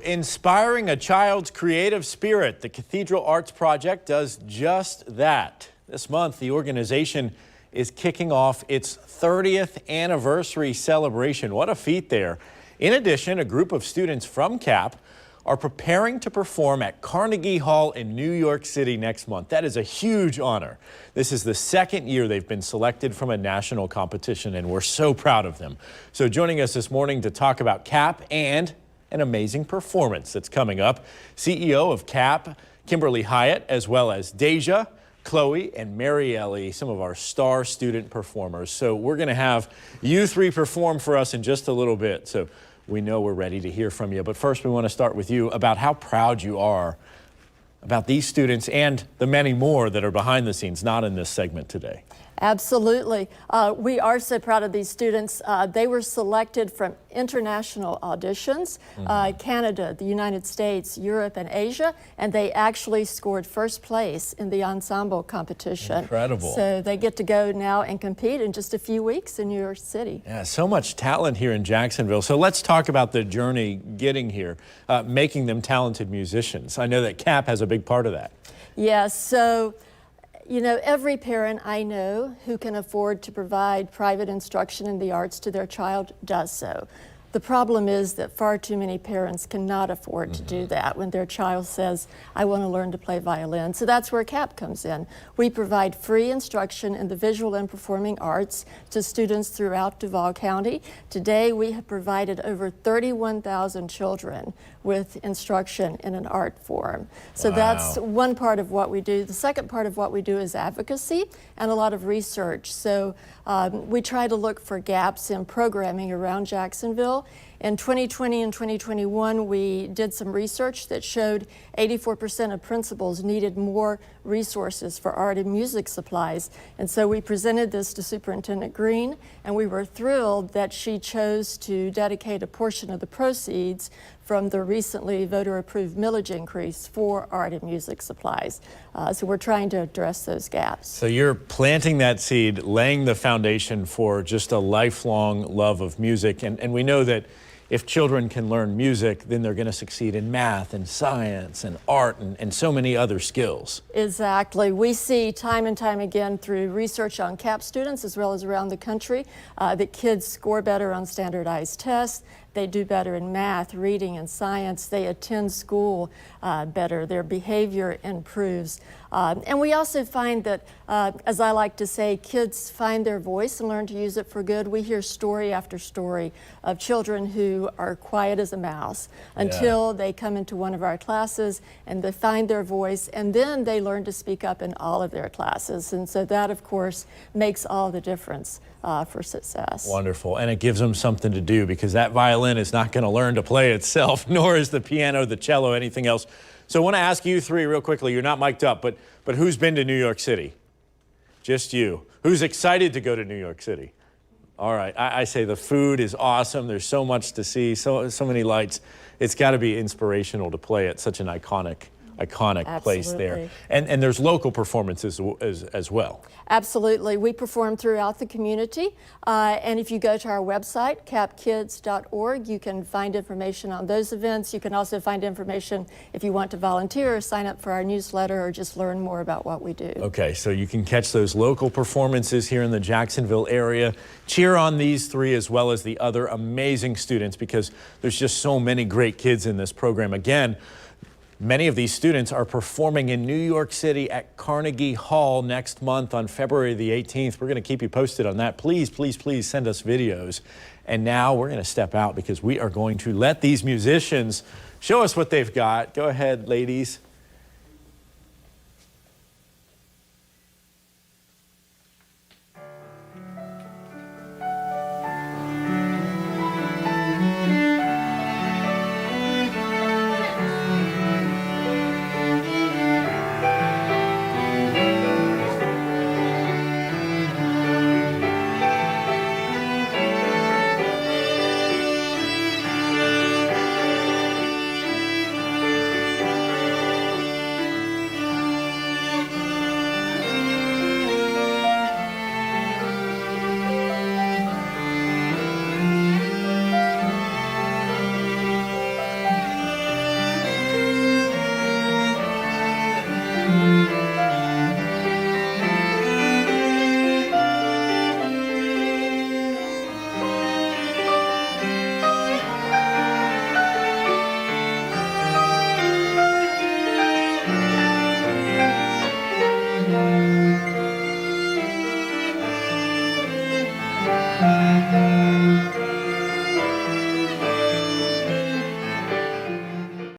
Inspiring a child's creative spirit, the Cathedral Arts Project does just that. This month, the organization is kicking off its 30th anniversary celebration. What a feat there. In addition, a group of students from CAP are preparing to perform at Carnegie Hall in New York City next month. That is a huge honor. This is the second year they've been selected from a national competition, and we're so proud of them. So joining us this morning to talk about CAP and an amazing performance that's coming up, CEO of CAP, Kimberly Hyatt, as well as Daija, Chloe, and Marielly, some of our star student performers. So we're going to have you three perform for us in just a little bit. So we know we're ready to hear from you. But first, we want to start with you about how proud you are about these students and the many more that are behind the scenes, not in this segment today. Absolutely. We are so proud of these students. They were selected from international auditions, Canada, the United States, Europe, and Asia, and they actually scored first place in the ensemble competition. Incredible. So they get to go now and compete in just a few weeks in New York City. Yeah, so much talent here in Jacksonville. So let's talk about the journey getting here, making them talented musicians. I know that CAP has a big part of that. Yes, so you know, every parent I know who can afford to provide private instruction in the arts to their child does so. The problem is that far too many parents cannot afford to do that when their child says, I want to learn to play violin. So that's where CAP comes in. We provide free instruction in the visual and performing arts to students throughout Duval County. Today, we have provided over 31,000 children with instruction in an art form. So that's one part of what we do. The second part of what we do is advocacy and a lot of research. So we try to look for gaps in programming around Jacksonville. In 2020 and 2021, we did some research that showed 84% of principals needed more resources for art and music supplies. And so we presented this to Superintendent Green, and we were thrilled that she chose to dedicate a portion of the proceeds from the recently voter-approved millage increase for art and music supplies. So we're trying to address those gaps. So you're planting that seed, laying the foundation for just a lifelong love of music. And we know that if children can learn music, then they're going to succeed in math and science and art and so many other skills. Exactly. We see time and time again through research on CAP students as well as around the country that kids score better on standardized tests. They do better in math, reading, and science. They attend school better. Their behavior improves. And we also find that, as I like to say, kids find their voice and learn to use it for good. We hear story after story of children who are quiet as a mouse until they come into one of our classes and they find their voice, and then they learn to speak up in all of their classes. And so that, of course, makes all the difference for success. Wonderful. And it gives them something to do, because that violin is not going to learn to play itself, nor is the piano, the cello, anything else. So I want to ask you three real quickly. You're not mic'd up, but who's been to New York City? Just you. Who's excited to go to New York City? All right. I say the food is awesome. There's so much to see, so many lights. It's got to be inspirational to play at such an iconic place there. And there's local performances as well. Absolutely. We perform throughout the community. And if you go to our website, capkids.org, you can find information on those events. You can also find information if you want to volunteer or sign up for our newsletter or just learn more about what we do. Okay, so you can catch those local performances here in the Jacksonville area. Cheer on these three as well as the other amazing students, because there's just so many great kids in this program. Again, many of these students are performing in New York City at Carnegie Hall next month on February the 18th. We're going to keep you posted on that. Please, please, please send us videos. And now we're going to step out because we are going to let these musicians show us what they've got. Go ahead, ladies.